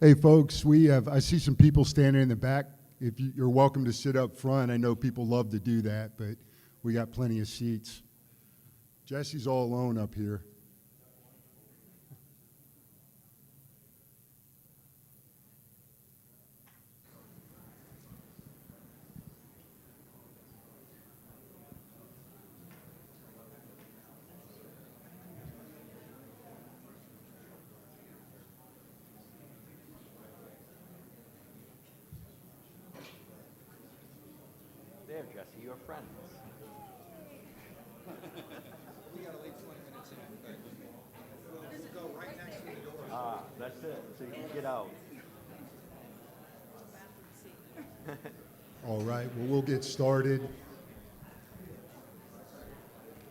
Hey, folks, I see some people standing in the back. If you're welcome to sit up front. I know people love to do that, but we got plenty of seats. Jesse's all alone up here. There, Jesse, you're friends. We gotta leave 20 minutes in, but we'll go right next to the door. Ah, that's it, so you can get out. All right, well, we'll get started.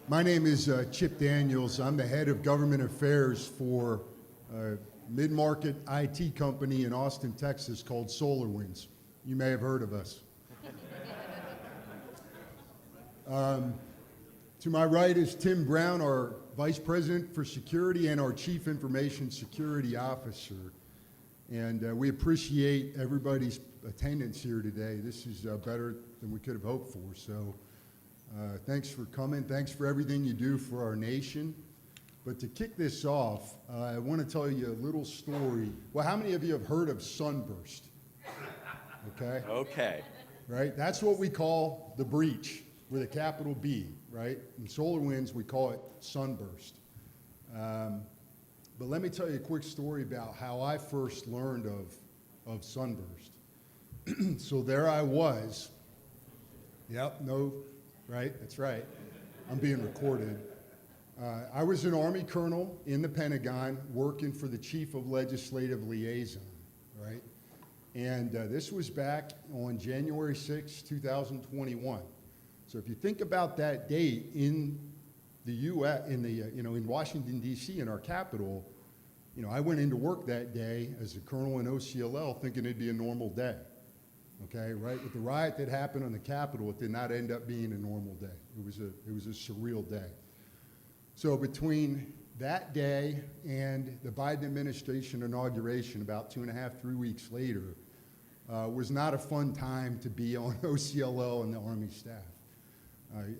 My name is Chip Daniels. I'm the head of government affairs for a mid-market IT company in Austin, Texas called SolarWinds. You may have heard of us. To my right is Tim Brown, our Vice President for Security and our Chief Information Security Officer. And we appreciate everybody's attendance here today. This is better than we could have hoped for. So thanks for coming. Thanks for everything you do for our nation. But to kick this off, I want to tell you a little story. Well, how many of you have heard of sunburst? Okay. Okay. Right? That's what we call the breach with a capital B, right? In SolarWinds, we call it sunburst. But let me tell you a quick story about how I first learned of sunburst. So there I was. Yep, no, right? That's right. I'm being recorded. I was an Army colonel in the Pentagon working for the Chief of Legislative Liaison, right? And this was back on January 6, 2021. So if you think about that date in the U.S., in Washington, D.C., in our capital, I went into work that day as a colonel in OCLL thinking it'd be a normal day, okay, right? With the riot that happened on the Capitol, it did not end up being a normal day. It was a surreal day. So between that day and the Biden administration inauguration about 2.5, 3 weeks later, was not a fun time to be on OCLL and the Army staff.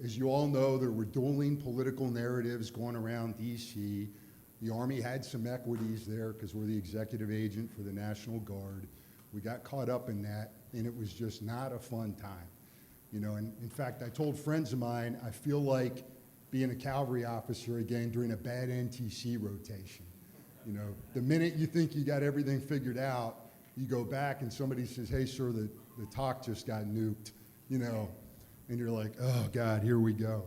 As you all know, there were dueling political narratives going around D.C. The Army had some equities there because we're the executive agent for the National Guard. We got caught up in that, and it was just not a fun time. And in fact, I told friends of mine, I feel like being a cavalry officer again during a bad NTC rotation. The minute you think you got everything figured out, you go back and somebody says, hey, sir, the talk just got nuked, and you're like, oh, God, here we go.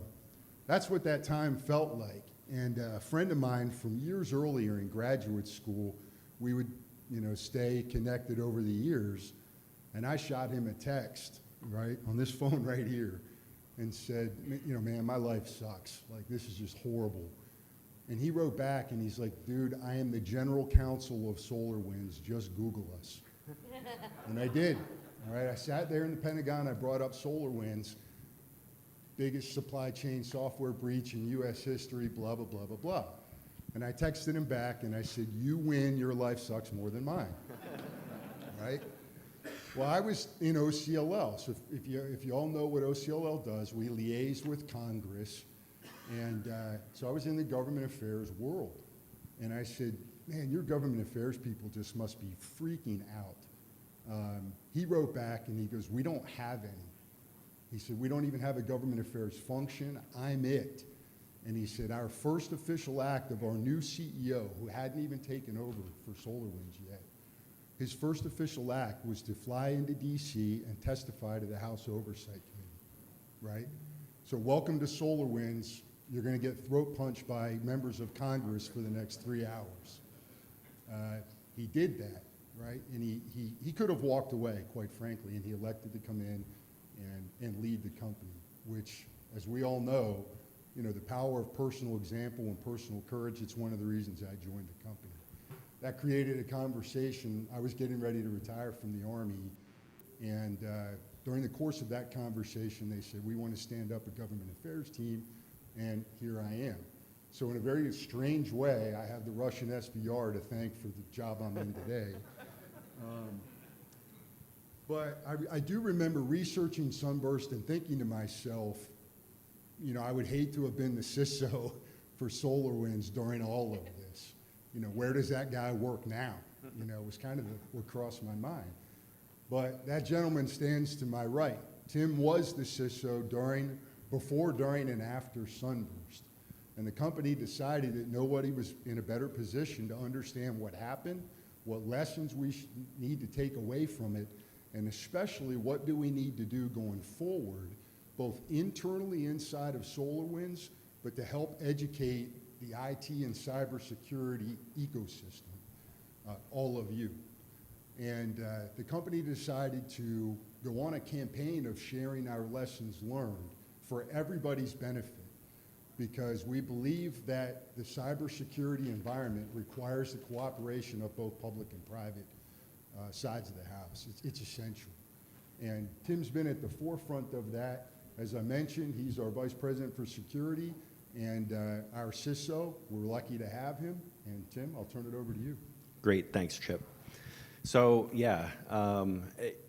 That's what that time felt like. And a friend of mine from years earlier in graduate school, we would, stay connected over the years. And I shot him a text, right, on this phone right here and said, man, my life sucks. Like, this is just horrible. And he wrote back and he's like, dude, I am the general counsel of SolarWinds. Just Google us. And I did. All right, I sat there in the Pentagon. I brought up SolarWinds. Biggest supply chain software breach in U.S. history, blah, blah, blah, blah, blah. And I texted him back and I said, you win, your life sucks more than mine, right? Well, I was in OCLL, so if you all know what OCLL does, we liaise with Congress, and so I was in the government affairs world. And I said, man, your government affairs people just must be freaking out. He wrote back and he goes, we don't have any. He said, we don't even have a government affairs function. I'm it. And he said, our first official act of our new CEO, who hadn't even taken over for SolarWinds yet, his first official act was to fly into D.C. and testify to the House Oversight Committee, right? So welcome to SolarWinds. You're going to get throat punched by members of Congress for the next 3 hours. He did that, right? And he could have walked away, quite frankly, and he elected to come in and lead the company, which, as we all know, the power of personal example and personal courage, it's one of the reasons I joined the company. That created a conversation. I was getting ready to retire from the Army, and during the course of that conversation, they said, we want to stand up a government affairs team, and here I am. So in a very strange way, I have the Russian SVR to thank for the job I'm in today. But I do remember researching Sunburst and thinking to myself, you know, I would hate to have been the CISO for SolarWinds during all of this. You know, where does that guy work now? You know, was kind of what crossed my mind. But that gentleman stands to my right. Tim was the CISO before, during, and after Sunburst. And the company decided that nobody was in a better position to understand what happened, what lessons we need to take away from it, and especially what do we need to do going forward, both internally inside of SolarWinds, but to help educate the IT and cybersecurity ecosystem, all of you. And the company decided to go on a campaign of sharing our lessons learned for everybody's benefit, because we believe that the cybersecurity environment requires the cooperation of both public and private sides of the house. It's essential. And Tim's been at the forefront of that. As I mentioned, he's our Vice President for Security and our CISO. We're lucky to have him. And Tim, I'll turn it over to you. Great, thanks, Chip. So yeah,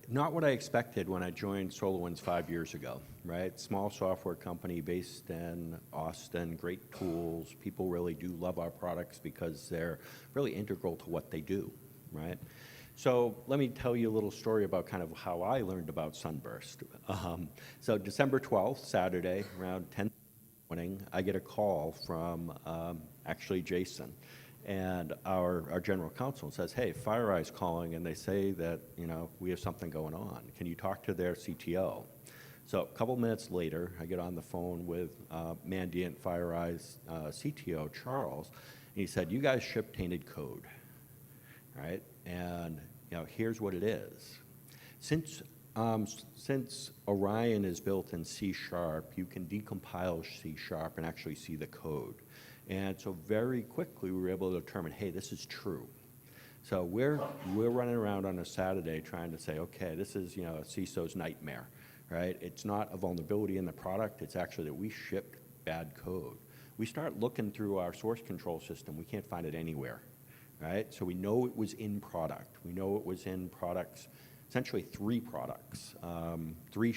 not what I expected when I joined SolarWinds 5 years ago, right? Small software company based in Austin, great tools. People really do love our products because they're really integral to what they do, right? So let me tell you a little story about kind of how I learned about Sunburst. So December 12th, Saturday, around 10 morning, I get a call from actually Jason. And our general counsel says, hey, FireEye's calling, and they say that, you know, we have something going on. Can you talk to their CTO? So a couple minutes later, I get on the phone with Mandiant FireEye's CTO, Charles, and he said, you guys ship tainted code, right? And, you know, here's what it is. Since Orion is built in C#, you can decompile C# and actually see the code. And so very quickly we were able to determine, hey, this is true. So we're running around on a Saturday trying to say, okay, this is, you know, a CISO's nightmare, right? It's not a vulnerability in the product, it's actually that we shipped bad code. We start looking through our source control system, we can't find it anywhere, right? So we know it was in product. We know it was in products, essentially 3 products, three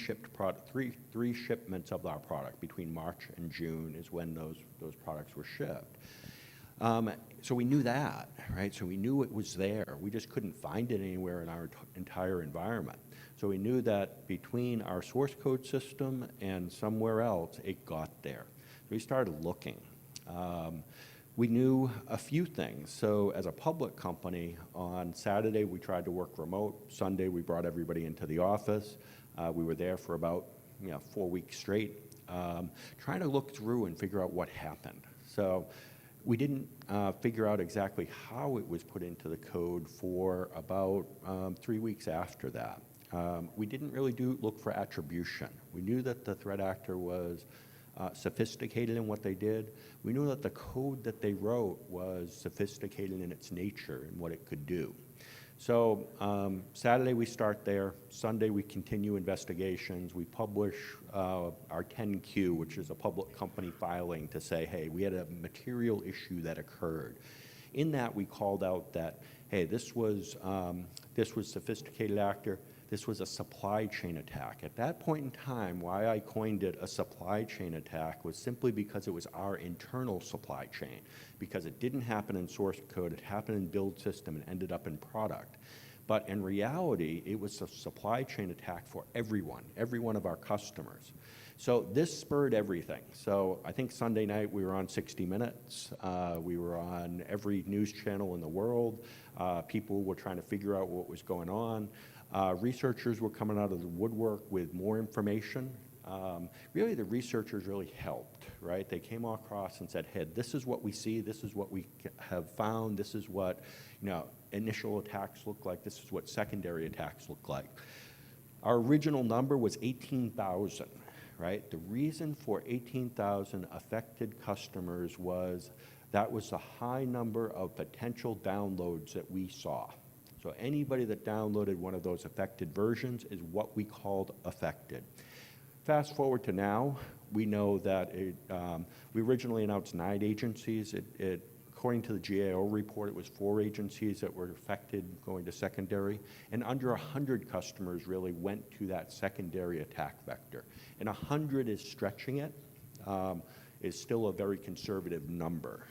shipments of our product between March and June is when those products were shipped. So we knew that, right? So we knew it was there. We just couldn't find it anywhere in our entire environment. So we knew that between our source code system and somewhere else, it got there. So we started looking. We knew a few things. So as a public company, on Saturday we tried to work remote. Sunday we brought everybody into the office. We were there for about 4 weeks straight, trying to look through and figure out what happened. So we didn't figure out exactly how it was put into the code for about 3 weeks after that. We didn't really look for attribution. We knew that the threat actor was sophisticated in what they did. We knew that the code that they wrote was sophisticated in its nature and what it could do. So Saturday we start there. Sunday we continue investigations. We publish our 10Q, which is a public company filing to say, hey, we had a material issue that occurred. In that we called out that, hey, this was sophisticated actor. This was a supply chain attack. At that point in time, why I coined it a supply chain attack was simply because it was our internal supply chain, because it didn't happen in source code, it happened in build system and ended up in product. But in reality, it was a supply chain attack for everyone, every one of our customers. So this spurred everything. So I think Sunday night we were on 60 Minutes. We were on every news channel in the world. People were trying to figure out what was going on. Researchers were coming out of the woodwork with more information. Really, the researchers really helped, right? They came across and said, hey, this is what we see, this is what we have found, this is what initial attacks look like, this is what secondary attacks look like. Our original number was 18,000, right? The reason for 18,000 affected customers was that was the high number of potential downloads that we saw. So anybody that downloaded one of those affected versions is what we called affected. Fast forward to now, we know that we originally announced 9 agencies. It according to the GAO report, it was 4 agencies that were affected going to secondary, and under 100 customers really went to that secondary attack vector. And 100 is stretching it, is still a very conservative number.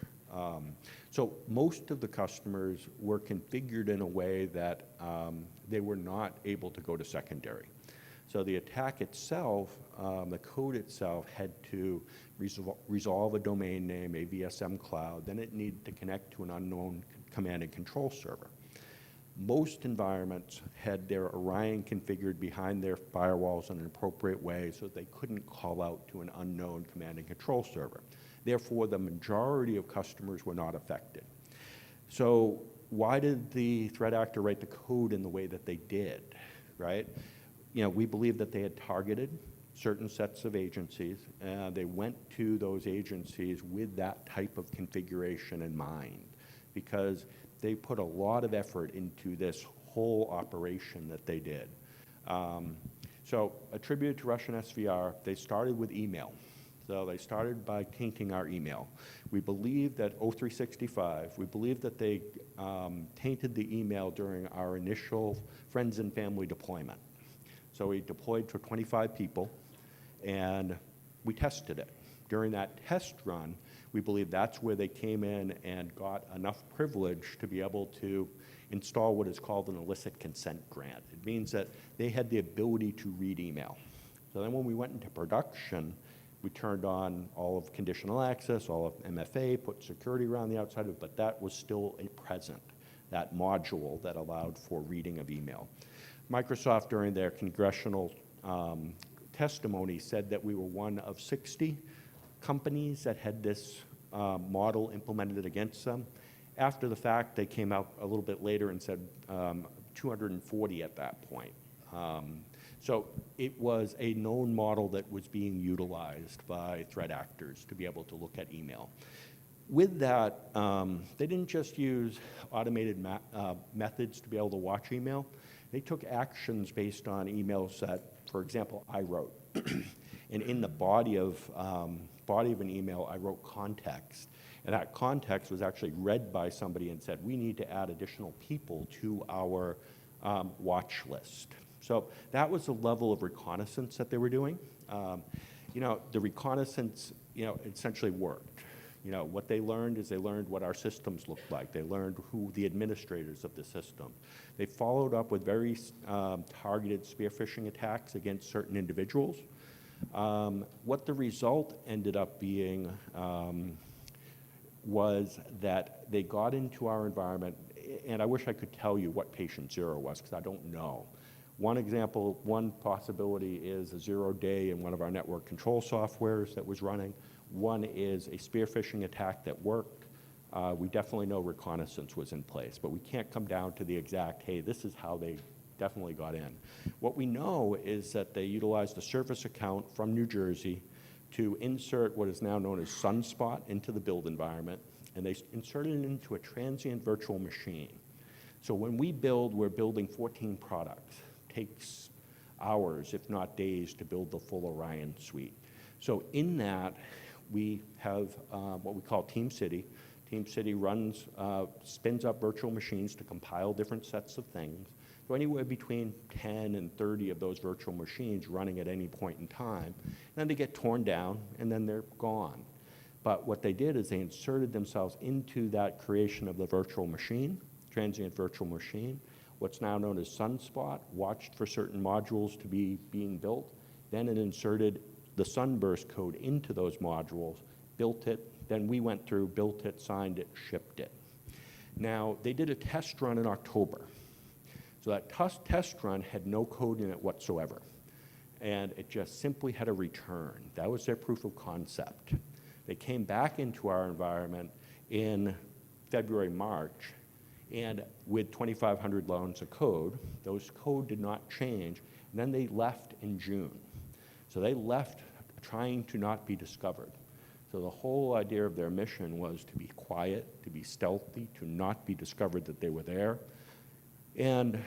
So most of the customers were configured in a way that they were not able to go to secondary. So the attack itself, the code itself had to resolve a domain name, a VSM cloud, then it needed to connect to an unknown command and control server. Most environments had their Orion configured behind their firewalls in an appropriate way so that they couldn't call out to an unknown command and control server. Therefore, the majority of customers were not affected. So why did the threat actor write the code in the way that they did, right? You know, we believe that they had targeted certain sets of agencies, and they went to those agencies with that type of configuration in mind, because they put a lot of effort into this whole operation that they did. So attributed to Russian SVR, they started with email. So they started by tainting our email. We believe that O365, we believe that they tainted the email during our initial friends and family deployment. So we deployed to 25 people, and we tested it. During that test run, we believe that's where they came in and got enough privilege to be able to install what is called an illicit consent grant. It means that they had the ability to read email. So then when we went into production, we turned on all of conditional access, all of MFA, put security around the outside of it, but that was still a present, that module that allowed for reading of email. Microsoft, during their congressional testimony, said that we were one of 60 companies that had this model implemented against them. After the fact, they came out a little bit later and said 240 at that point. So it was a known model that was being utilized by threat actors to be able to look at email. With that, they didn't just use automated methods to be able to watch email. They took actions based on emails that, for example, I wrote. And in the body of an email, I wrote context. And that context was actually read by somebody and said, we need to add additional people to our watch list. So that was the level of reconnaissance that they were doing. You know, the reconnaissance, you know, essentially worked. You know, what they learned is they learned what our systems looked like. They learned who the administrators of the system. They followed up with very targeted spear phishing attacks against certain individuals. What the result ended up being was that they got into our environment, and I wish I could tell you what patient zero was, because I don't know. One example, one possibility is a 0-day in one of our network control softwares that was running. One is a spear phishing attack that worked. We definitely know reconnaissance was in place, but we can't come down to the exact, hey, this is how they definitely got in. What we know is that they utilized a service account from New Jersey to insert what is now known as Sunspot into the build environment, and they inserted it into a transient virtual machine. So when we build, we're building 14 products. Takes hours, if not days, to build the full Orion suite. So in that, we have what we call Team City. Team City runs, spins up virtual machines to compile different sets of things. So anywhere between 10 and 30 of those virtual machines running at any point in time. And then they get torn down, and then they're gone. But what they did is they inserted themselves into that creation of the virtual machine, transient virtual machine, what's now known as Sunspot, watched for certain modules to be being built. Then it inserted the Sunburst code into those modules, built it, then we went through, built it, signed it, shipped it. Now, they did a test run in October. So that test run had no code in it whatsoever. And it just simply had a return. That was their proof of concept. They came back into our environment in February, March, and with 2,500 lines of code, those code did not change, and then they left in June. So they left trying to not be discovered. So the whole idea of their mission was to be quiet, to be stealthy, to not be discovered that they were there. And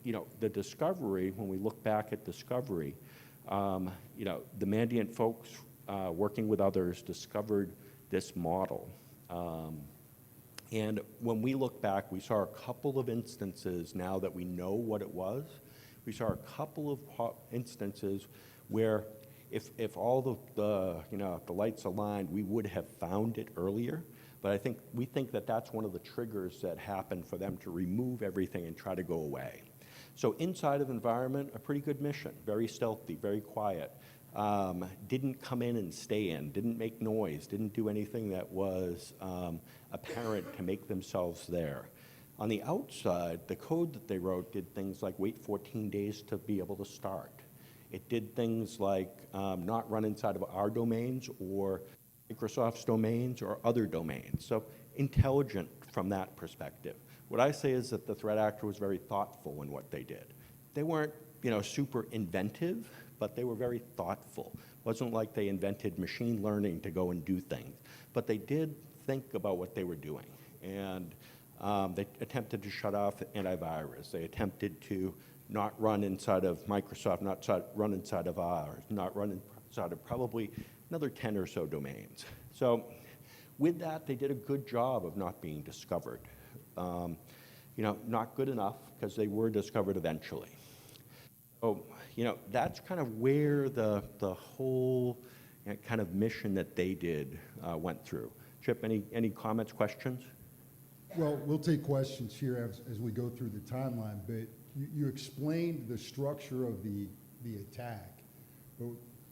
you know, the discovery, when we look back at discovery, you know, the Mandiant folks working with others discovered this model. And when we look back, we saw a couple of instances now that we know what it was. We saw a couple of instances where if all the lights aligned, we would have found it earlier. But we think that that's one of the triggers that happened for them to remove everything and try to go away. So inside of environment, a pretty good mission, very stealthy, very quiet. Didn't come in and stay in, didn't make noise, didn't do anything that was apparent to make themselves there. On the outside, the code that they wrote did things like wait 14 days to be able to start. It did things like not run inside of our domains or Microsoft's domains or other domains. So intelligent from that perspective. What I say is that the threat actor was very thoughtful in what they did. They weren't, super inventive, but they were very thoughtful. It wasn't like they invented machine learning to go and do things, but they did think about what they were doing. And they attempted to shut off antivirus. They attempted to not run inside of Microsoft, run inside of ours, not run inside of probably another 10 or so domains. So with that, they did a good job of not being discovered. Not good enough because they were discovered eventually. So, that's kind of where the whole kind of mission that they did went through. Chip, any comments, questions? Well, we'll take questions here as we go through the timeline, but you explained the structure of the attack. But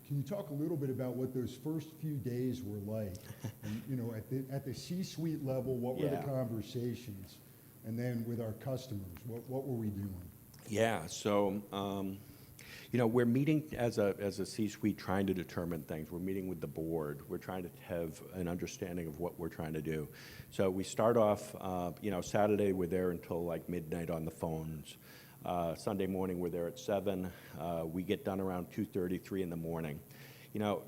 can you talk a little bit about what those first few days were like? And, at the C-suite level, what were the conversations? And then with our customers, what were we doing? Yeah, so we're meeting as a C-suite trying to determine things. We're meeting with the board. We're trying to have an understanding of what we're trying to do. So we start off, Saturday we're there until like midnight on the phones. Sunday morning we're there at 7. We get done around 2:30, 3 in the morning.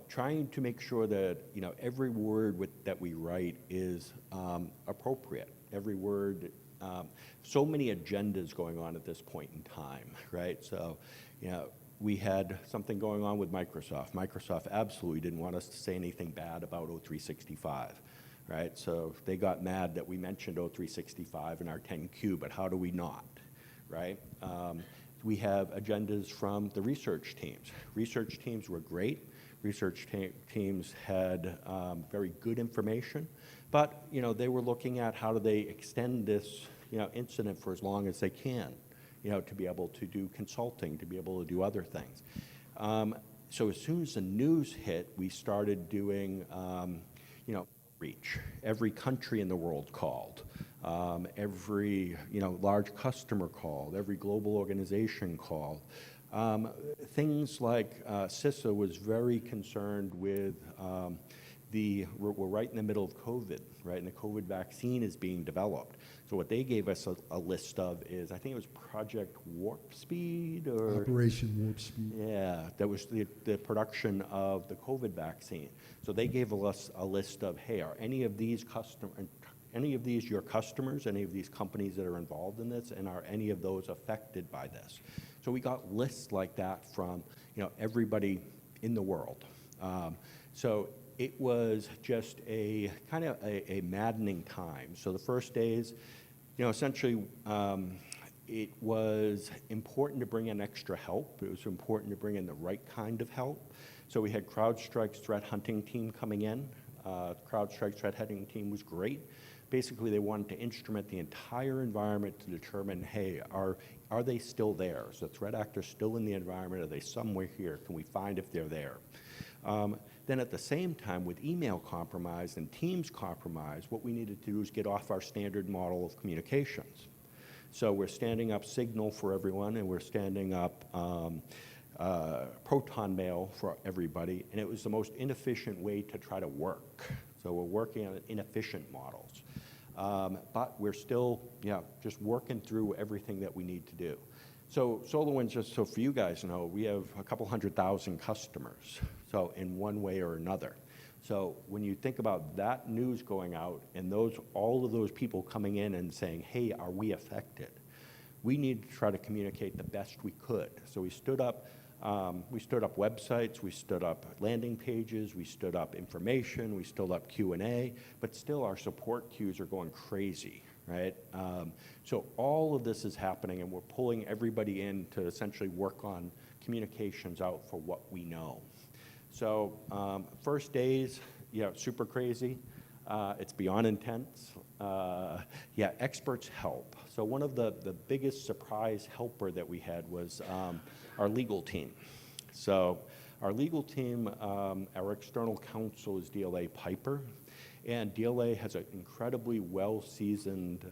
Trying to make sure that, every word that we write is appropriate. Every word, so many agendas going on at this point in time, right? So, we had something going on with Microsoft. Microsoft absolutely didn't want us to say anything bad about O365, right? So they got mad that we mentioned O365 in our 10Q, but how do we not, right? We have agendas from the research teams. Research teams were great. Research teams had very good information, but they were looking at how do they extend this incident for as long as they can, to be able to do consulting, to be able to do other things. So as soon as the news hit, we started doing reach. Every country in the world called. Every large customer called. Every global organization called. Things like CISA was very concerned with we're right in the middle of COVID, right? And the COVID vaccine is being developed. So what they gave us a list of is, I think it was Project Warp Speed or Operation Warp Speed. Yeah, that was the production of the COVID vaccine. So they gave us a list of, hey, are any of these your customers, any of these companies that are involved in this, and are any of those affected by this? So we got lists like that from everybody in the world. So it was just a kind of a maddening time. So the first days, essentially, it was important to bring in extra help. It was important to bring in the right kind of help. So we had CrowdStrike's threat hunting team coming in. CrowdStrike's threat hunting team was great. Basically, they wanted to instrument the entire environment to determine, hey, are they still there? Is the threat actor still in the environment? Are they somewhere here? Can we find if they're there? Then at the same time, with email compromise and Teams compromise, what we needed to do is get off our standard model of communications. So we're standing up Signal for everyone, and we're standing up Proton Mail for everybody, and it was the most inefficient way to try to work. So we're working on inefficient models. But we're still, just working through everything that we need to do. So SolarWinds, just so for you guys know, we have a couple 100,000 customers, so in one way or another. So when you think about that news going out and all of those people coming in and saying, hey, are we affected? We need to try to communicate the best we could. So we stood up We stood up websites, we stood up landing pages, we stood up information, we stood up Q&A, but still our support queues are going crazy, right? So all of this is happening, and we're pulling everybody in to essentially work on communications out for what we know. So first days, super crazy. It's beyond intense. Experts help. So one of the biggest surprise helper that we had was our legal team. So our legal team, our external counsel is DLA Piper, and DLA has an incredibly well-seasoned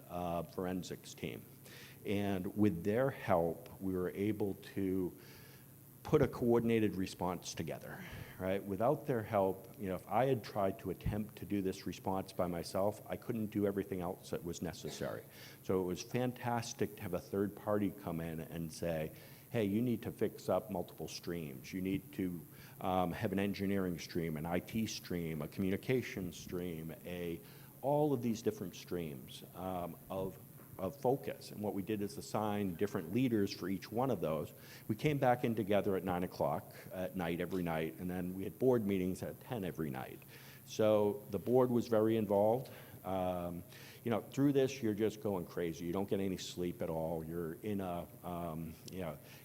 forensics team. And with their help, we were able to put a coordinated response together, right? Without their help, if I had tried to attempt to do this response by myself, I couldn't do everything else that was necessary. So it was fantastic to have a third party come in and say, hey, you need to fix up multiple streams. You need to have an engineering stream, an IT stream, a communication stream, all of these different streams of focus. And what we did is assign different leaders for each one of those. We came back in together at 9 o'clock at night every night, and then we had board meetings at 10 every night. So the board was very involved. Through this, you're just going crazy. You don't get any sleep at all. You're in a,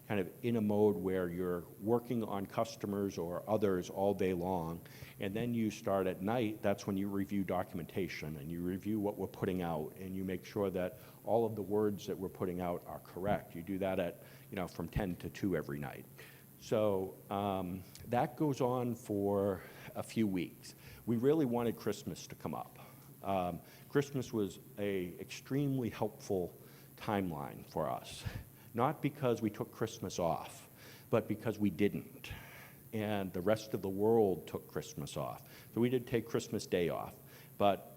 kind of in a mode where you're working on customers or others all day long, and then you start at night. That's when you review documentation, and you review what we're putting out, and you make sure that all of the words that we're putting out are correct. You do that at, from 10 to 2 every night. So that goes on for a few weeks. We really wanted Christmas to come up. Christmas was an extremely helpful timeline for us, not because we took Christmas off, but because we didn't, and the rest of the world took Christmas off. So we did take Christmas Day off, but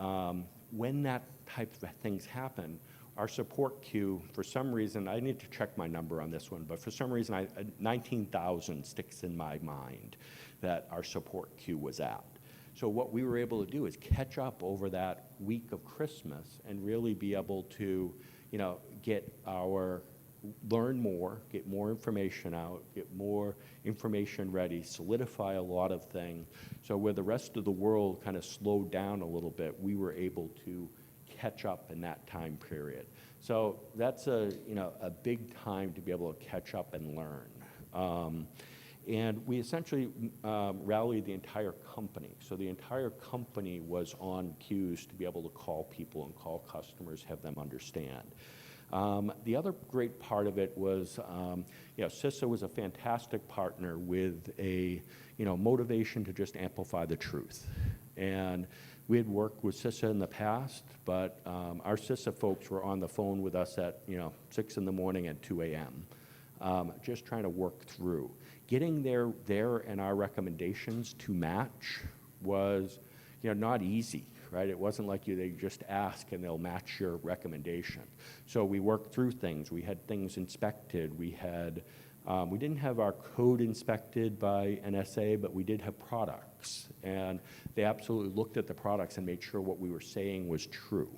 when that type of things happen, our support queue, for some reason, I need to check my number on this one, but for some reason, 19,000 sticks in my mind that our support queue was at. So what we were able to do is catch up over that week of Christmas and really be able to, learn more, get more information out, get more information ready, solidify a lot of things. So where the rest of the world kind of slowed down a little bit, we were able to catch up in that time period. So that's a big time to be able to catch up and learn. And we essentially rallied the entire company. So the entire company was on queues to be able to call people and call customers, have them understand. The other great part of it was, CISA was a fantastic partner with a, motivation to just amplify the truth. And we had worked with CISA in the past, but our CISA folks were on the phone with us at, 6 in the morning and 2 a.m., just trying to work through. Getting there and our recommendations to match was, not easy, right? It wasn't like they just ask and they'll match your recommendation. So we worked through things. We had things inspected. We didn't have our code inspected by NSA, but we did have products. And they absolutely looked at the products and made sure what we were saying was true.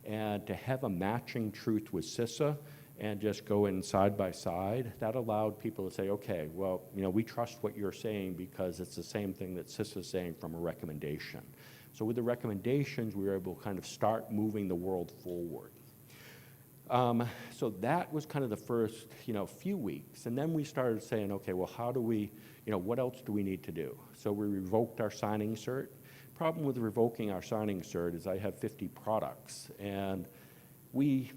And to have a matching truth with CISA and just go in side by side, that allowed people to say, okay, well, we trust what you're saying because it's the same thing that CISA is saying from a recommendation. So with the recommendations, we were able to kind of start moving the world forward. So that was kind of the first, few weeks. And then we started saying, okay, well, how do we, what else do we need to do? So we revoked our signing cert. Problem with revoking our signing cert is I have 50 products, and we,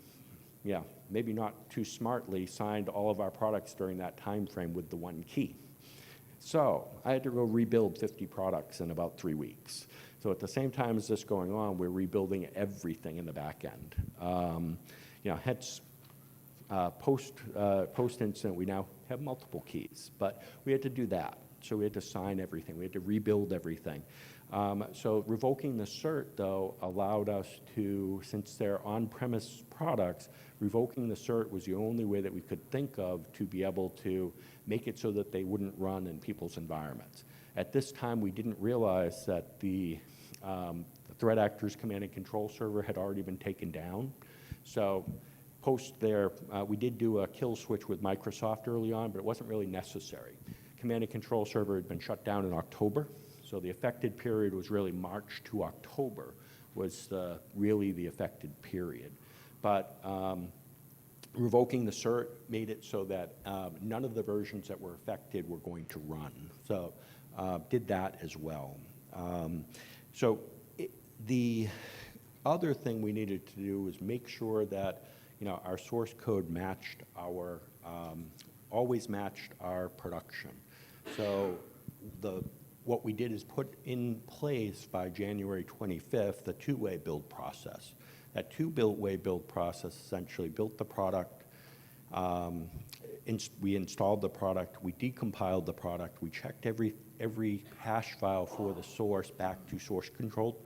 maybe not too smartly, signed all of our products during that time frame with the one key. So I had to go rebuild 50 products in about 3 weeks. So at the same time as this going on, we're rebuilding everything in the back end. Hence, post-incident, we now have multiple keys, but we had to do that. So we had to sign everything. We had to rebuild everything. So revoking the cert, though, allowed us to, since they're on-premise products, revoking the cert was the only way that we could think of to be able to make it so that they wouldn't run in people's environments. At this time, we didn't realize that the threat actors command and control server had already been taken down. So post there, we did do a kill switch with Microsoft early on, but it wasn't really necessary. Command and control server had been shut down in October, so the affected period was really March to October was really the affected period. But revoking the cert made it so that none of the versions that were affected were going to run. So did that as well. The other thing we needed to do was make sure that our source code matched our, always matched our production. So what we did is put in place by January 25th the two-way build process. That two-way build process essentially built the product, we installed the product, we decompiled the product, we checked every hash file for the source back to source control.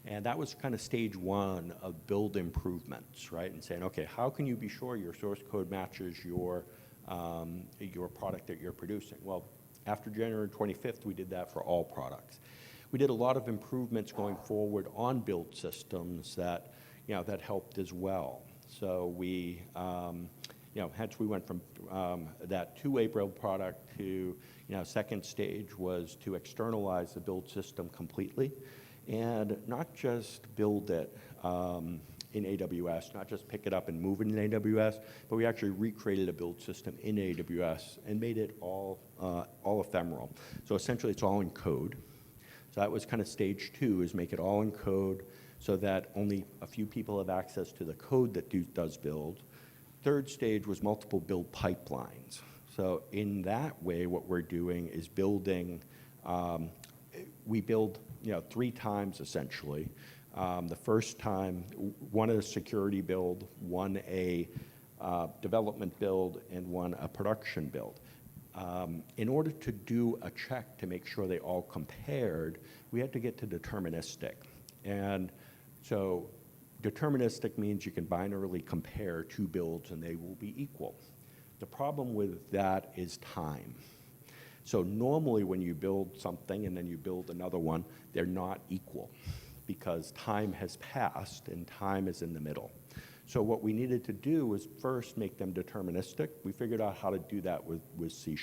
And that was kind of stage one of build improvements, right? And saying, okay, how can you be sure your source code matches your product that you're producing? Well, after January 25th, we did that for all products. We did a lot of improvements going forward on build systems that, that helped as well. So we, hence we went from that two-way build product to, second stage was to externalize the build system completely. And not just build it in AWS, not just pick it up and move it in AWS, but we actually recreated a build system in AWS and made it all ephemeral. So essentially it's all in code. So that was kind of stage two, is make it all in code so that only a few people have access to the code that does build. Third stage was multiple build pipelines. So in that way, what we're doing is building, we build 3 times essentially. The first time, one a security build, one a development build, and one a production build. In order to do a check to make sure they all compared, we had to get to deterministic. And so deterministic means you can binarily compare 2 builds and they will be equal. The problem with that is time. So normally when you build something and then you build another one, they're not equal because time has passed and time is in the middle. So what we needed to do was first make them deterministic. We figured out how to do that with C#.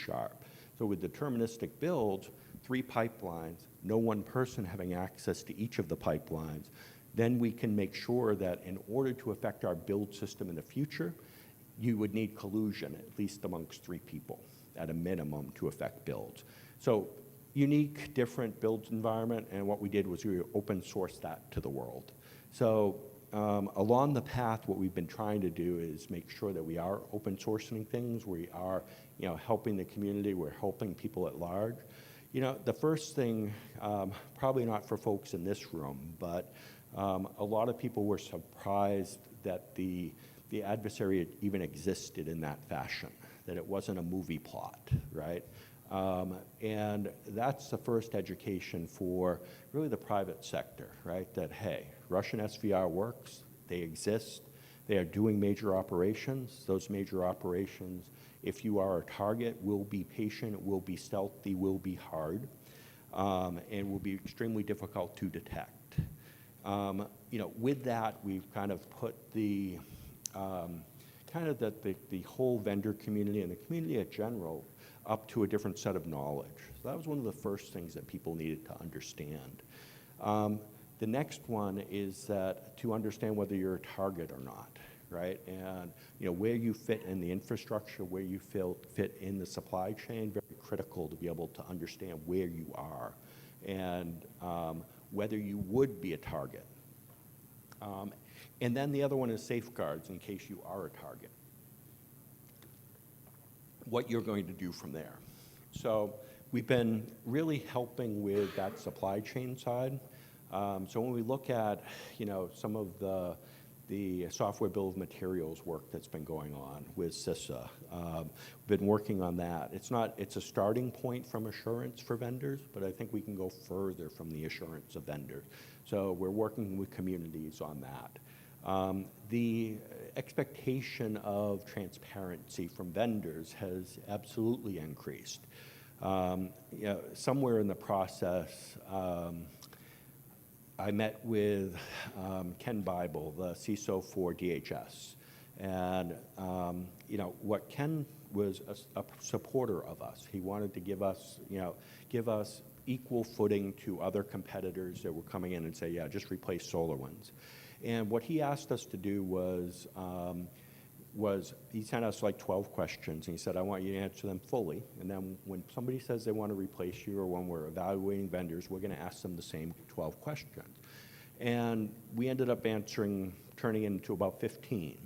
So with deterministic builds, 3 pipelines, no one person having access to each of the pipelines, then we can make sure that in order to affect our build system in the future, you would need collusion, at least amongst 3 people at a minimum to affect builds. So unique, different build environment, and what we did was we open sourced that to the world. So along the path, what we've been trying to do is make sure that we are open sourcing things, we are helping the community, we're helping people at large. The first thing, probably not for folks in this room, but a lot of people were surprised that the adversary even existed in that fashion, that it wasn't a movie plot, right? And that's the first education for really the private sector, right? That, hey, Russian SVR works, they exist, they are doing major operations. Those major operations, if you are a target, will be patient, will be stealthy, will be hard, and will be extremely difficult to detect. With that, we've kind of put the the whole vendor community and the community in general up to a different set of knowledge. So that was one of the first things that people needed to understand. The next one is that to understand whether you're a target or not, right? And where you fit in the infrastructure, where you fit in the supply chain, very critical to be able to understand where you are and whether you would be a target. And then the other one is safeguards in case you are a target. What you're going to do from there. So we've been really helping with that supply chain side. So when we look at some of the software bill of materials work that's been going on with CISA, we've been working on that. It's a starting point from assurance for vendors, but I think we can go further from the assurance of vendors. So we're working with communities on that. The expectation of transparency from vendors has absolutely increased. Somewhere in the process, I met with Ken Bible, the CISO for DHS, And, what Ken was a supporter of us. He wanted to give us equal footing to other competitors that were coming in and say, yeah, just replace SolarWinds. And what he asked us to do was he sent us like 12 questions, and he said, I want you to answer them fully. And then when somebody says they want to replace you, or when we're evaluating vendors, we're going to ask them the same 12 questions. And we ended up turning into about 15.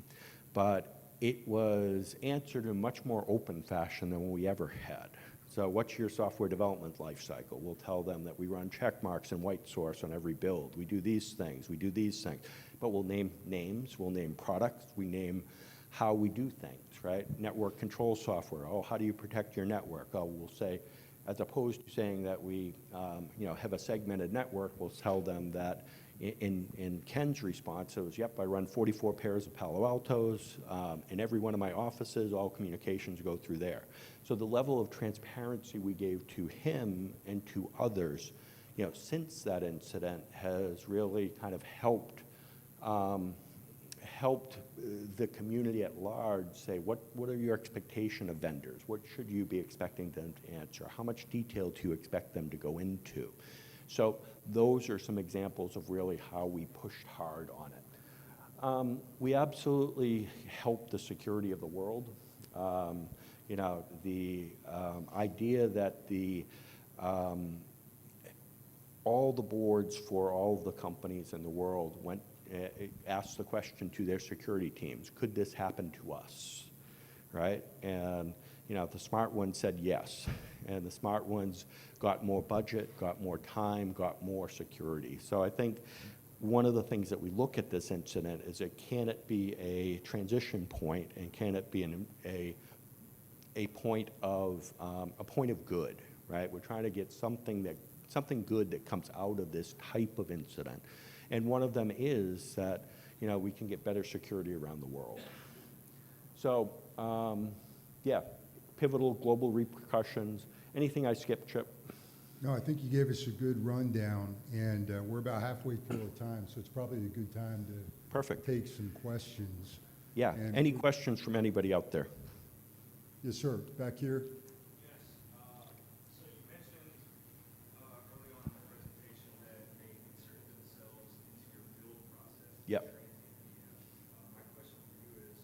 But it was answered in a much more open fashion than we ever had. So what's your software development life cycle? We'll tell them that we run check marks and white source on every build. We do these things, we do these things. But we'll name names, we'll name products, we name how we do things, right? Network control software. Oh, how do you protect your network? Oh, we'll say, as opposed to saying that we have a segmented network, we'll tell them that in Ken's response, it was, yep, I run 44 pairs of Palo Altos. In every one of my offices, all communications go through there. So the level of transparency we gave to him and to others, since that incident has really kind of helped the community at large say, what are your expectation of vendors? What should you be expecting them to answer? How much detail do you expect them to go into? So those are some examples of really how we pushed hard on it. We absolutely helped the security of the world. The idea that all the boards for all the companies in the world asked the question to their security teams, could this happen to us, right? And the smart ones said yes. And the smart ones got more budget, got more time, got more security. So I think one of the things that we look at this incident is can it be a transition point, and can it be a point of good, right? We're trying to get something good that comes out of this type of incident. And one of them is that we can get better security around the world. So pivotal global repercussions. Anything I skipped, Chip? No, I think you gave us a good rundown, and we're about halfway through the time, so it's probably a good time to Perfect. take some questions. Yeah. And Any questions from anybody out there? Yes, sir. Back here. Yes. So you mentioned early on in the presentation that they insert themselves into your build process. Yep. My question for you is,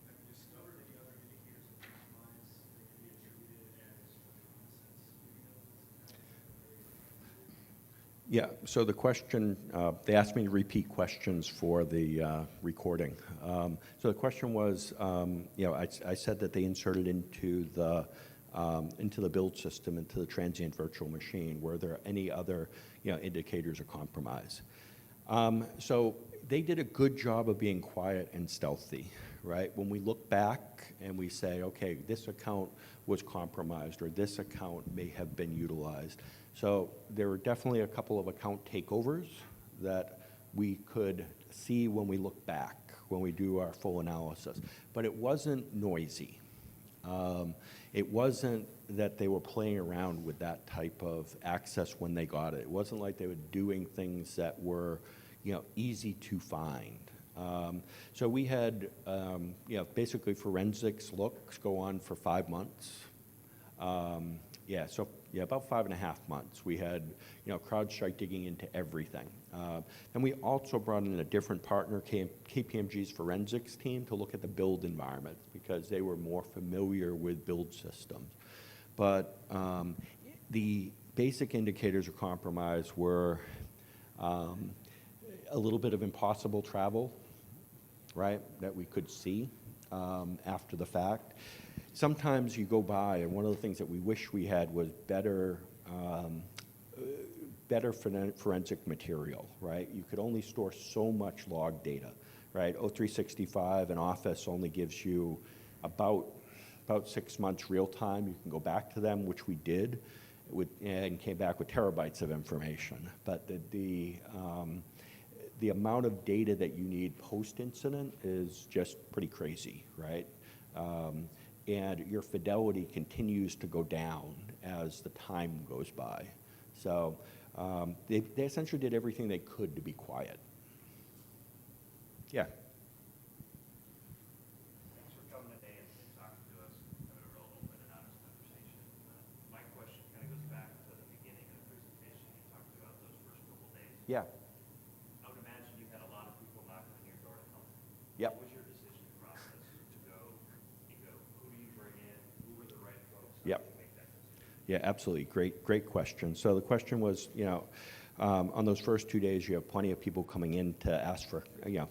have you discovered any other indicators of compromise that can be attributed as nonsense? Yeah, so the question, they asked me to repeat questions for the recording. So the question was, I said that they inserted into the build system, into the transient virtual machine. Were there any other, indicators of compromise? So they did a good job of being quiet and stealthy, right? When we look back and we say, okay, this account was compromised, or this account may have been utilized. So there were definitely a couple of account takeovers that we could see when we look back, when we do our full analysis. But it wasn't noisy. It wasn't that they were playing around with that type of access when they got it. It wasn't like they were doing things that were, easy to find. So we had, basically forensics looks go on for 5 months. About 5.5 months. We had, CrowdStrike digging into everything. And we also brought in a different partner, KPMG's forensics team, to look at the build environment because they were more familiar with build systems. But the basic indicators of compromise were a little bit of impossible travel, right, that we could see after the fact. Sometimes you go by, and one of the things that we wish we had was better forensic material, right? You could only store so much log data, right? O365 and Office only gives you about 6 months real time. You can go back to them, which we did, and came back with terabytes of information. But the amount of data that you need post-incident is just pretty crazy, right? And your fidelity continues to go down as the time goes by. So they essentially did everything they could to be quiet. Yeah. Yeah. I would imagine you had a lot of people knocking on your door to help. Yep. What was your decision process to go, who do you bring in? Who were the right folks? Yep. How did you make that decision? Yeah, absolutely. Great question. So the question was, on those first 2 days, you have plenty of people coming in to ask for,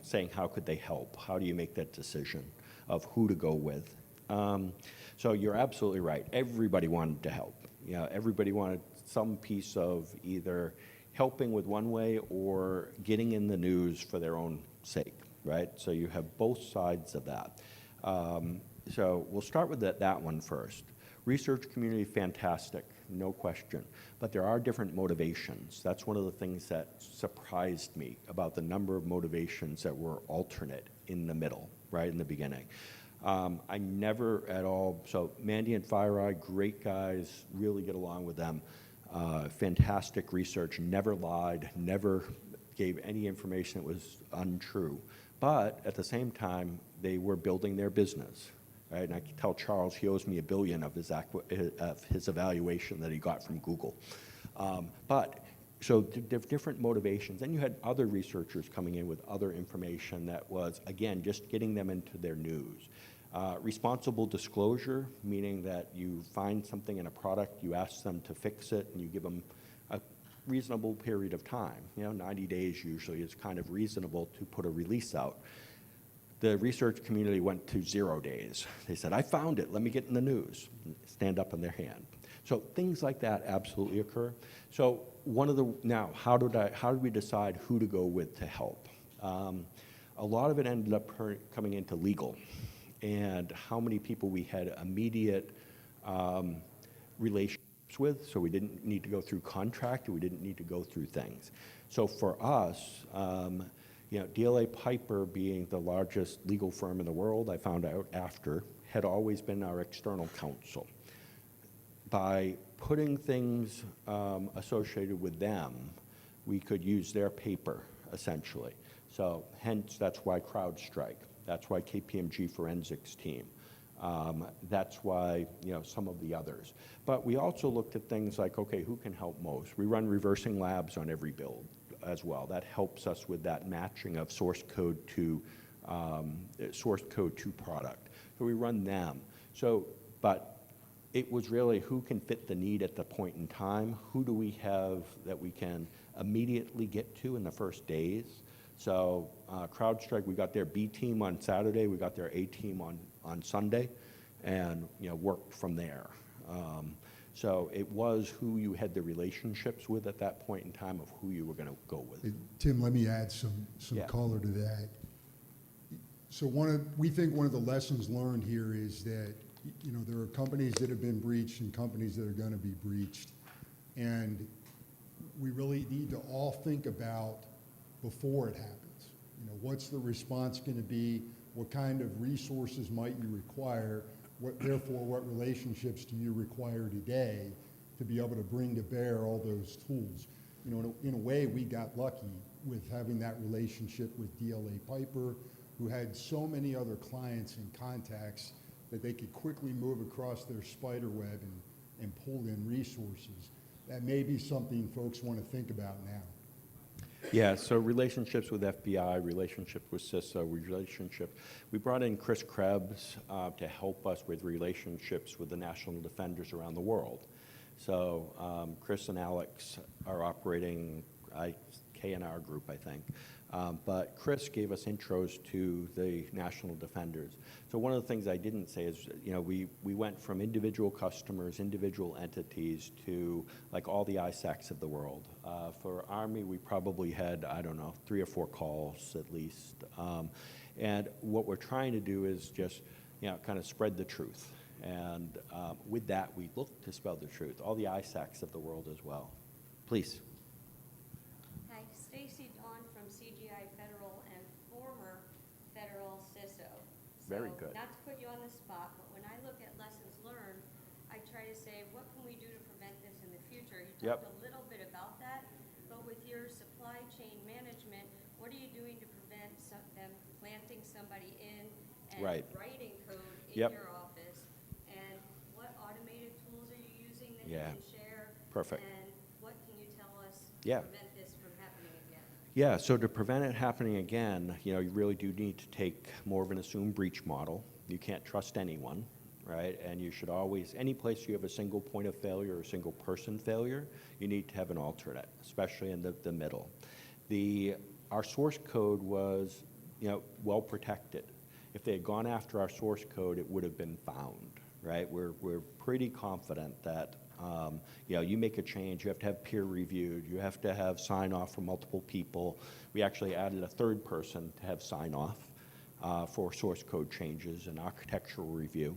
saying how could they help? How do you make that decision of who to go with? So you're absolutely right. Everybody wanted to help. Everybody wanted some piece of either helping with one way or getting in the news for their own sake, right? So you have both sides of that. So we'll start with that one first. Research community, fantastic, no question. But there are different motivations. That's one of the things that surprised me about the number of motivations that were alternate in the middle, right in the beginning. I never at all, so Mandy and FireEye, great guys, really get along with them. Fantastic research, never lied, never gave any information that was untrue. But at the same time, they were building their business. Right? And I can tell Charles he owes me $1 billion of his evaluation that he got from Google. So different motivations. Then you had other researchers coming in with other information that was, again, just getting them into their news. Responsible disclosure, meaning that you find something in a product, you ask them to fix it, and you give them a reasonable period of time. 90 days usually is kind of reasonable to put a release out. The research community went to 0 days. They said, I found it, let me get in the news. Stand up in their hand. So things like that absolutely occur. So how did we decide who to go with to help? A lot of it ended up coming into legal and how many people we had immediate relationships with, so we didn't need to go through contract, we didn't need to go through things. So for us, DLA Piper being the largest legal firm in the world, I found out after, had always been our external counsel. By putting things associated with them, we could use their paper, essentially. So hence, that's why CrowdStrike. That's why KPMG Forensics team. That's why, some of the others. But we also looked at things like, okay, who can help most? We run reversing labs on every build as well. That helps us with that matching of source code to product. So we run them. But it was really who can fit the need at the point in time. Who do we have that we can immediately get to in the first days? So CrowdStrike, we got their B team on Saturday, we got their A team on Sunday, and worked from there. So it was who you had the relationships with at that point in time of who you were going to go with. Hey, Tim, let me add some Yeah. color to that. So we think one of the lessons learned here is that there are companies that have been breached and companies that are going to be breached, and we really need to all think about before it happens. What's the response going to be? What kind of resources might you require? Therefore, what relationships do you require today to be able to bring to bear all those tools? In a way, we got lucky with having that relationship with DLA Piper, who had so many other clients and contacts that they could quickly move across their spider web and pull in resources. That may be something folks want to think about now. Yeah, so relationships with FBI, relationship with CISA, we brought in Chris Krebs to help us with relationships with the national defenders around the world. So Chris and Alex are operating K&R Group, I think. But Chris gave us intros to the national defenders. So one of the things I didn't say is, we went from individual customers, individual entities to like all the ISACs of the world. For Army, we probably had, 3 or 4 calls at least. And what we're trying to do is just, kind of spread the truth. And with that, we look to spread the truth. All the ISACs of the world as well. Please. Hi, Stacy Dawn from CGI Federal and former Federal CISO. Very good. Not to put you on the spot, but when I look at lessons learned, I try to say, what can we do to prevent this in the future? You talked a little bit about that, but with your supply chain management, what are you doing to prevent them planting somebody in and writing code in your office? And what automated tools are you using that you can share? Perfect. And what can you tell us Yeah. to prevent this from happening again? Yeah, so to prevent it happening again, you really do need to take more of an assumed breach model. You can't trust anyone, right? And you should always, any place you have a single point of failure or single person failure, you need to have an alternate, especially in the middle. Our source code was, well protected. If they had gone after our source code, it would have been found, right? We're pretty confident that you make a change, you have to have peer reviewed, you have to have sign off from multiple people. We actually added a third person to have sign off for source code changes and architectural review.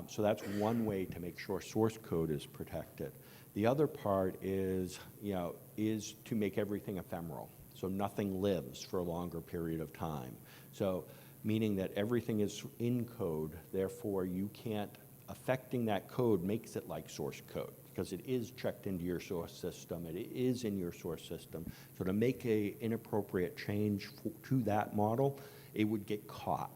So that's one way to make sure source code is protected. The other part is to make everything ephemeral, so nothing lives for a longer period of time. So meaning that everything is in code, therefore you can't, affecting that code makes it like source code because it is checked into your source system, it is in your source system. So to make a inappropriate change to that model, it would get caught.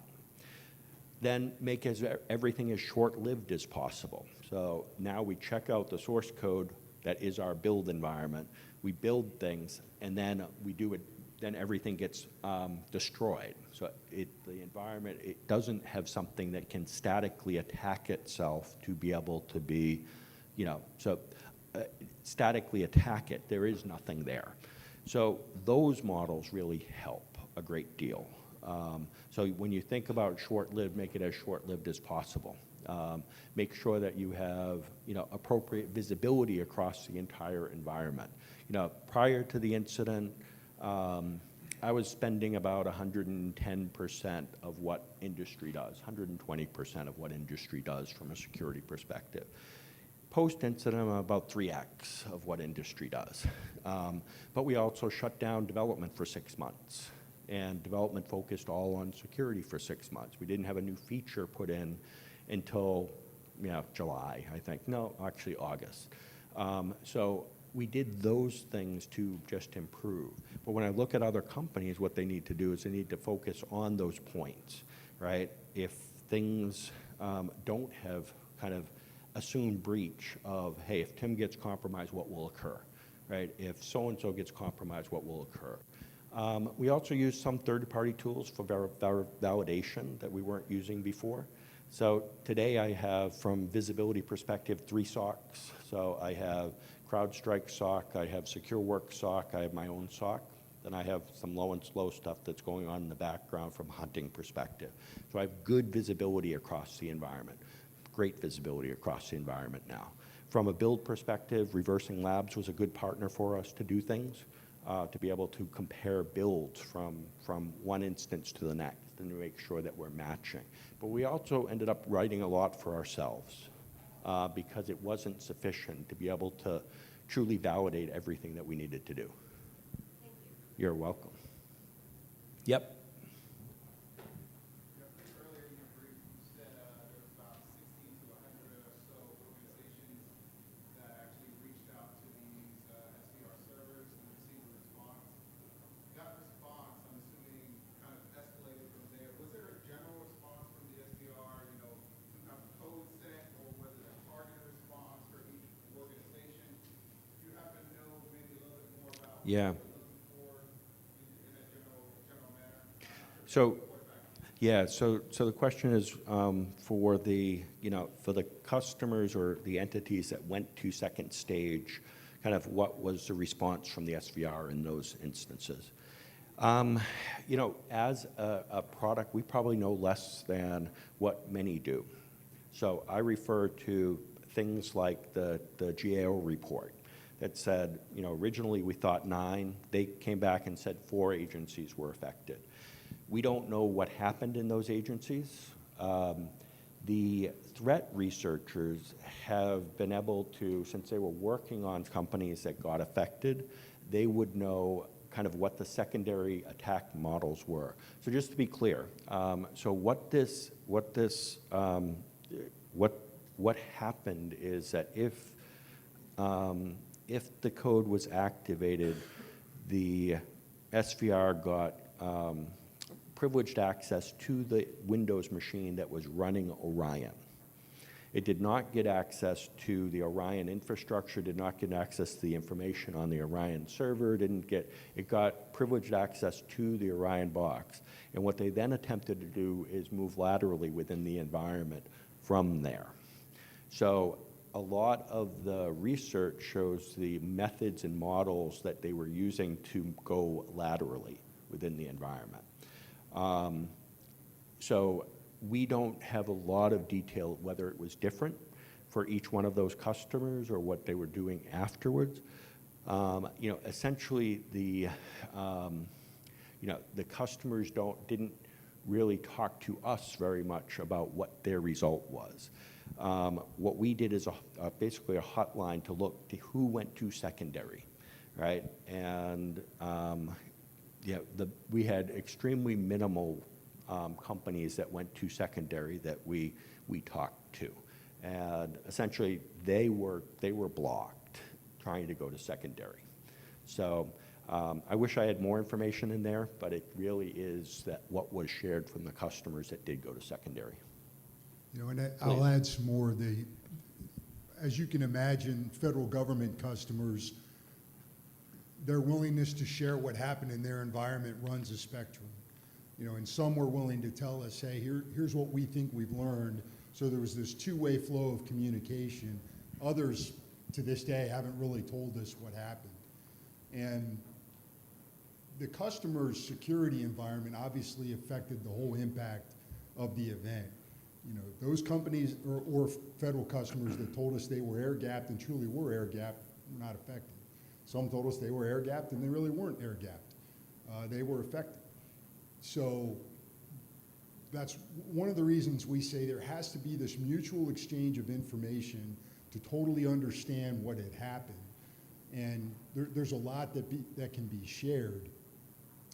Then make everything as short-lived as possible. So now we check out the source code that is our build environment, we build things, and then we do it, then everything gets destroyed. So the environment, it doesn't have something that can statically attack itself to be able to be, statically attack it. There is nothing there. So those models really help a great deal. So when you think about short-lived, make it as short-lived as possible. Make sure that you have, appropriate visibility across the entire environment. Prior to the incident, I was spending about 110% of what industry does, 120% of what industry does from a security perspective. Post-incident, I'm about 3x of what industry does. But we also shut down development for 6 months, and development focused all on security for 6 months. We didn't have a new feature put in until July, I think. No, actually August. So we did those things to just improve. But when I look at other companies, what they need to do is they need to focus on those points, right? If things don't have kind of assumed breach of, hey, if Tim gets compromised, what will occur, right? If so-and-so gets compromised, what will occur? We also use some third-party tools for validation that we weren't using before. So today I have, from visibility perspective, 3 SOCs. So I have CrowdStrike SOC, I have SecureWorks SOC, I have my own SOC, then I have some low and slow stuff that's going on in the background from a hunting perspective. So I have good visibility across the environment, great visibility across the environment now. From a build perspective, Reversing Labs was a good partner for us to do things, to be able to compare builds from one instance to the next and to make sure that we're matching. But we also ended up writing a lot for ourselves because it wasn't sufficient to be able to truly validate everything that we needed to do. Thank you. You're welcome. Yep. Earlier in your brief, you said there was about 60 to 100 or so organizations that actually reached out to these SDR servers and received a response. That response, I'm assuming, kind of escalated from there. Was there a general response from the SDR, some kind of code set, or was it a targeted response for each organization? Do you happen to know maybe a little bit more about what Yeah. you're looking for in a general manner? So, yeah, so the question is for the customers or the entities that went to second stage, kind of what was the response from the SVR in those instances? As a product, we probably know less than what many do. So I refer to things like the GAO report that said, originally we thought 9, they came back and said 4 agencies were affected. We don't know what happened in those agencies. The threat researchers have been able to, since they were working on companies that got affected, they would know kind of what the secondary attack models were. So just to be clear, so what happened is that if the code was activated, the SVR got privileged access to the Windows machine that was running Orion. It did not get access to the Orion infrastructure, did not get access to the information on the Orion server, it got privileged access to the Orion box. And what they then attempted to do is move laterally within the environment from there. So a lot of the research shows the methods and models that they were using to go laterally within the environment. So we don't have a lot of detail whether it was different for each one of those customers or what they were doing afterwards. Essentially the customers didn't really talk to us very much about what their result was. What we did is basically a hotline to look to who went to secondary, right? And we had extremely minimal companies that went to secondary that we talked to, and essentially they were blocked trying to go to secondary. So I wish I had more information in there, but it really is what was shared from the customers that did go to secondary. And I'll add some more. As you can imagine, federal government customers, their willingness to share what happened in their environment runs a spectrum. And some were willing to tell us, hey, here's what we think we've learned. So there was this two-way flow of communication. Others, to this day, haven't really told us what happened. And the customer's security environment obviously affected the whole impact of the event. Those companies or federal customers that told us they were air-gapped and truly were air-gapped were not affected. Some told us they were air-gapped and they really weren't air-gapped. They were affected. So that's one of the reasons we say there has to be this mutual exchange of information to totally understand what had happened. And there's a lot that can be shared.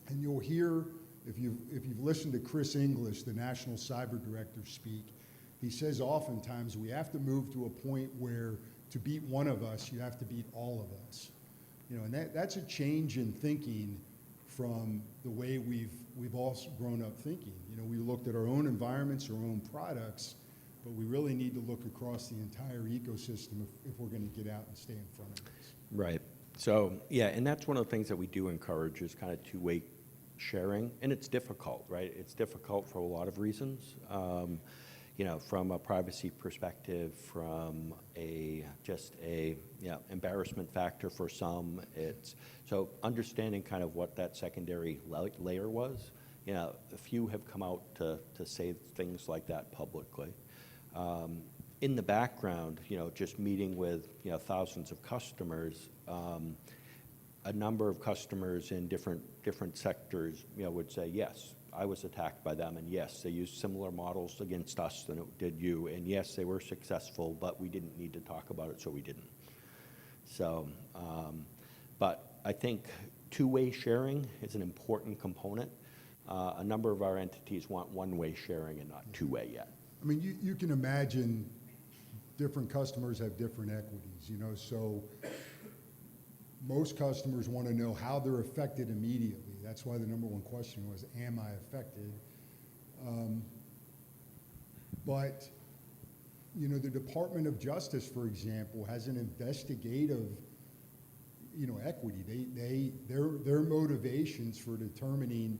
And you'll hear, if you've listened to Chris English, the National Cyber Director, speak, he says oftentimes we have to move to a point where to beat one of us, you have to beat all of us. And that's a change in thinking from the way we've all grown up thinking. We looked at our own environments, our own products, but we really need to look across the entire ecosystem if we're going to get out and stay in front of this. Right. So, yeah, and that's one of the things that we do encourage is kind of two-way sharing, and it's difficult, right? It's difficult for a lot of reasons. From a privacy perspective, from just a embarrassment factor for some. So understanding kind of what that secondary layer was. A few have come out to say things like that publicly. In the background, just meeting with thousands of customers, a number of customers in different sectors, would say, yes, I was attacked by them, and yes, they used similar models against us than it did you, and yes, they were successful, but we didn't need to talk about it, so we didn't. So, but I think two-way sharing is an important component. A number of our entities want one-way sharing and not two-way yet. I mean, you can imagine different customers have different equities, so most customers want to know how they're affected immediately. That's why the number one question was, am I affected? But, the Department of Justice, for example, has an investigative, equity. Their motivations for determining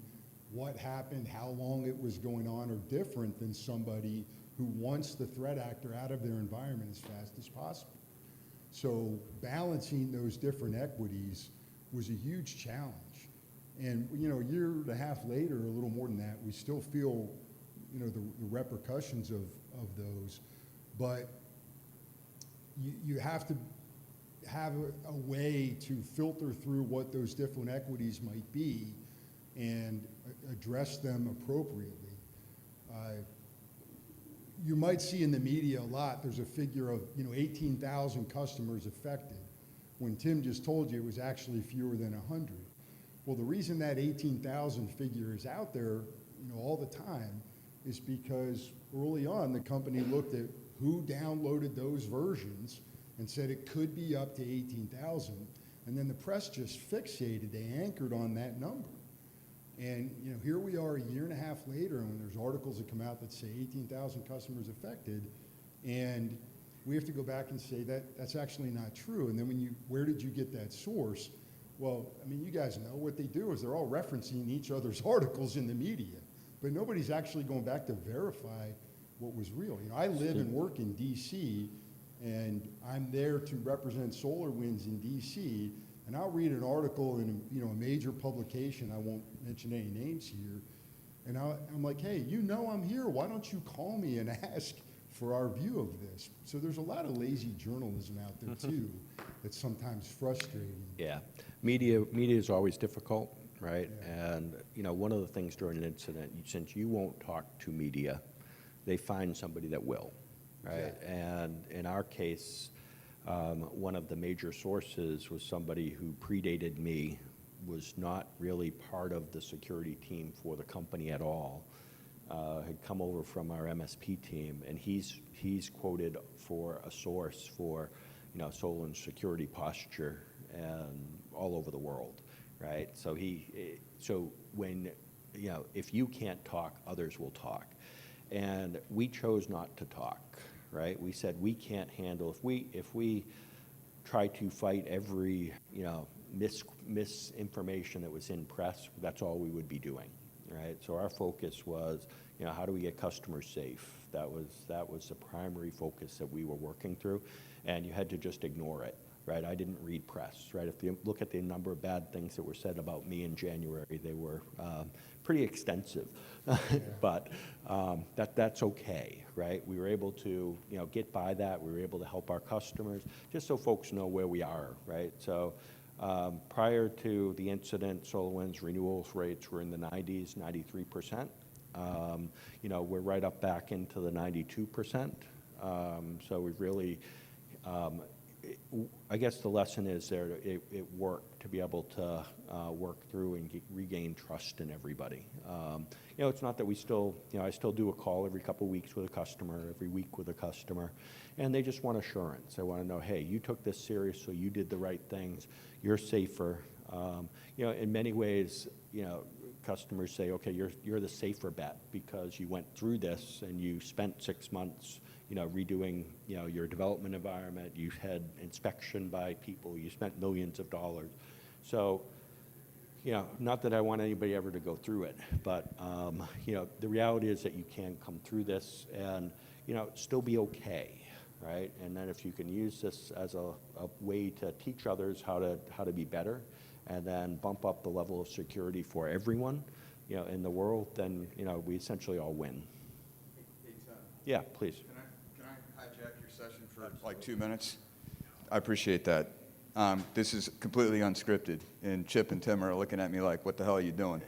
what happened, how long it was going on, are different than somebody who wants the threat actor out of their environment as fast as possible. So balancing those different equities was a huge challenge. And, a year and a half later, a little more than that, we still feel, the repercussions of those. But you have to have a way to filter through what those different equities might be and address them appropriately. You might see in the media a lot, there's a figure of 18,000 customers affected, when Tim just told you it was actually fewer than 100. Well, the reason that 18,000 figure is out there all the time is because early on the company looked at who downloaded those versions and said it could be up to 18,000, and then the press just fixated, they anchored on that number. And here we are a year and a half later, and when there's articles that come out that say 18,000 customers affected, And we have to go back and say that that's actually not true. And then where did you get that source? Well, I mean, you guys know what they do is they're all referencing each other's articles in the media, but nobody's actually going back to verify what was real. You know, I live and work in DC, and I'm there to represent SolarWinds in DC, and I'll read an article in a major publication, I won't mention any names here, and I'm like, hey, you know I'm here, why don't you call me and ask for our view of this? So there's a lot of lazy journalism out there too that's sometimes frustrating. Yeah, media is always difficult, right? Yeah. And one of the things during an incident, since you won't talk to media, they find somebody that will, right? Exactly. And in our case, one of the major sources was somebody who predated me, was not really part of the security team for the company at all, had come over from our MSP team, and he's quoted for a source for, SolarWinds security posture and all over the world, right? So when, if you can't talk, others will talk. And we chose not to talk, right? We said we can't handle, if we try to fight every, misinformation that was in press, that's all we would be doing, right? So our focus was, how do we get customers safe? That was the primary focus that we were working through, and you had to just ignore it, right? I didn't read press, right? If you look at the number of bad things that were said about me in January, they were pretty extensive, but that's okay, right? We were able to, get by that. We were able to help our customers, just so folks know where we are, right? So prior to the incident, SolarWinds renewal rates were in the 90s, 93%. We're right up back into the 92%. So we've really, I guess the lesson is there, it worked to be able to work through and regain trust in everybody. It's not that we still, I still do a call every couple of weeks with a customer, every week with a customer, and they just want assurance. They want to know, hey, you took this seriously, you did the right things, you're safer. In many ways, customers say, okay, you're the safer bet because you went through this and you spent 6 months, redoing, your development environment. You had inspection by people. You spent millions of dollars. So, not that I want anybody ever to go through it, but the reality is that you can come through this and still be okay, right? And then if you can use this as a way to teach others how to be better, and then bump up the level of security for everyone, in the world, then, we essentially all win. Hey, Tim. Yeah, please. Can I hijack your session for like 2 minutes? I appreciate that. This is completely unscripted, and Chip and Tim are looking at me like, what the hell are you doing?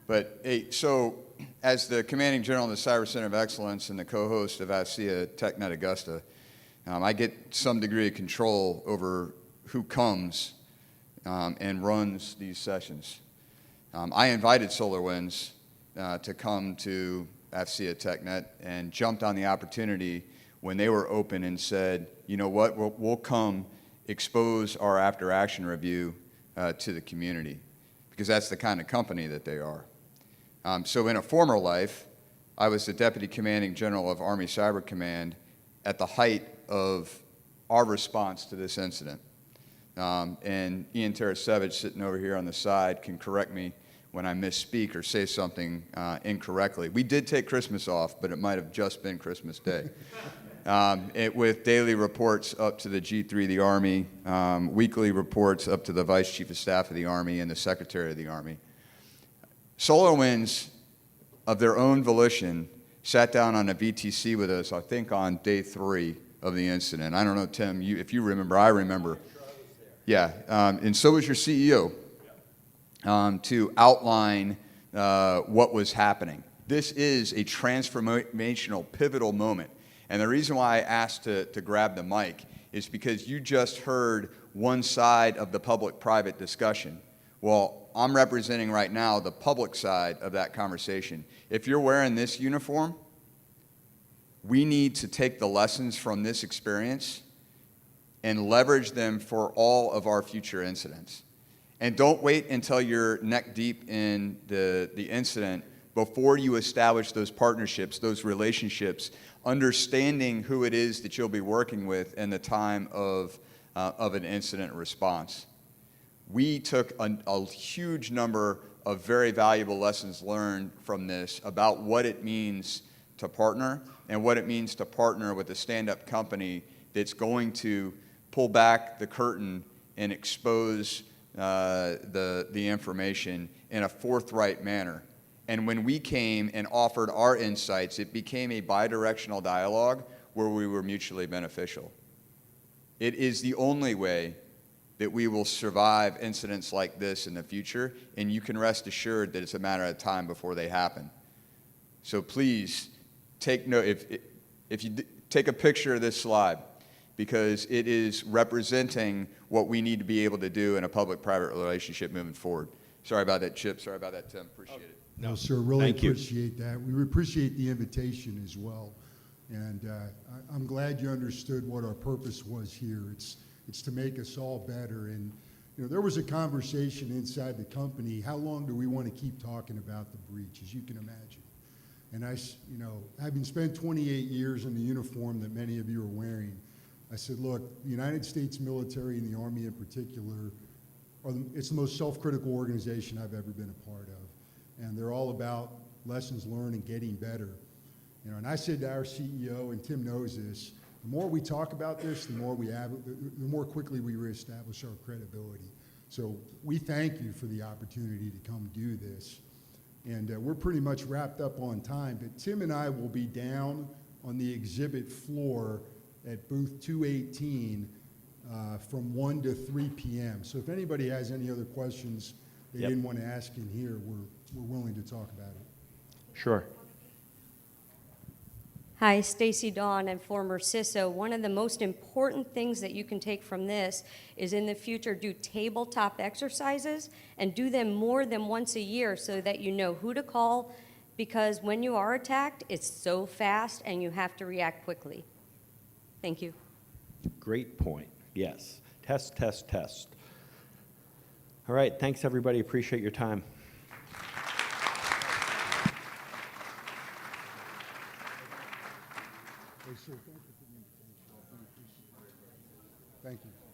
But, hey, so as the Commanding General of the Cyber Center of Excellence and the co-host of AFCEA TechNet Augusta, I get some degree of control over who comes and runs these sessions. I invited SolarWinds to come to AFCEA TechNet and jumped on the opportunity when they were open and said, you know what, we'll come expose our after action review to the community, because that's the kind of company that they are. So in a former life, I was the Deputy Commanding General of Army Cyber Command at the height of our response to this incident. And Ian Tarasevich, sitting over here on the side, can correct me when I misspeak or say something incorrectly. We did take Christmas off, but it might have just been Christmas Day. With daily reports up to the G3 of the Army, weekly reports up to the Vice Chief of Staff of the Army and the Secretary of the Army. SolarWinds, of their own volition, sat down on a VTC with us, I think on day 3 of the incident. I don't know, Tim, if you remember, I remember. Yeah, and so was your CEO, to outline what was happening. This is a transformational, pivotal moment. And the reason why I asked to grab the mic is because you just heard one side of the public-private discussion. Well, I'm representing right now the public side of that conversation. If you're wearing this uniform, we need to take the lessons from this experience and leverage them for all of our future incidents. And don't wait until you're neck deep in the incident before you establish those partnerships, those relationships, understanding who it is that you'll be working with in the time of an incident response. We took a huge number of very valuable lessons learned from this about what it means to partner and what it means to partner with a stand-up company that's going to pull back the curtain and expose the information in a forthright manner. And when we came and offered our insights, it became a bidirectional dialogue where we were mutually beneficial. It is the only way that we will survive incidents like this in the future, and you can rest assured that it's a matter of time before they happen. So please take note, if you take a picture of this slide, because it is representing what we need to be able to do in a public-private relationship moving forward. Sorry about that, Chip. Sorry about that, Tim. Appreciate it. No, sir, really Thank you. appreciate that. We appreciate the invitation as well. And I'm glad you understood what our purpose was here. It's to make us all better. And you know, there was a conversation inside the company, how long do we want to keep talking about the breach, as you can imagine. And you know, having spent 28 years in the uniform that many of you are wearing, I said, look, the United States military and the Army in particular, it's the most self-critical organization I've ever been a part of. And they're all about lessons learned and getting better. You know, and I said to our CEO, and Tim knows this, the more we talk about this, the more quickly we reestablish our credibility. So we thank you for the opportunity to come do this. And we're pretty much wrapped up on time, but Tim and I will be down on the exhibit floor at booth 218 from 1 to 3 p.m. So if anybody has any other questions they didn't want to ask in here, we're willing to talk about it. Sure. Hi, Stacy Dawn. I'm former CISO. One of the most important things that you can take from this is in the future do tabletop exercises and do them more than once a year so that you know who to call, because when you are attacked, it's so fast and you have to react quickly. Thank you. Great point. Yes. Test, test, test. All right. Thanks, everybody. Appreciate your time. Hey, sir, thank you for the invitation. I really appreciate it. Thank you.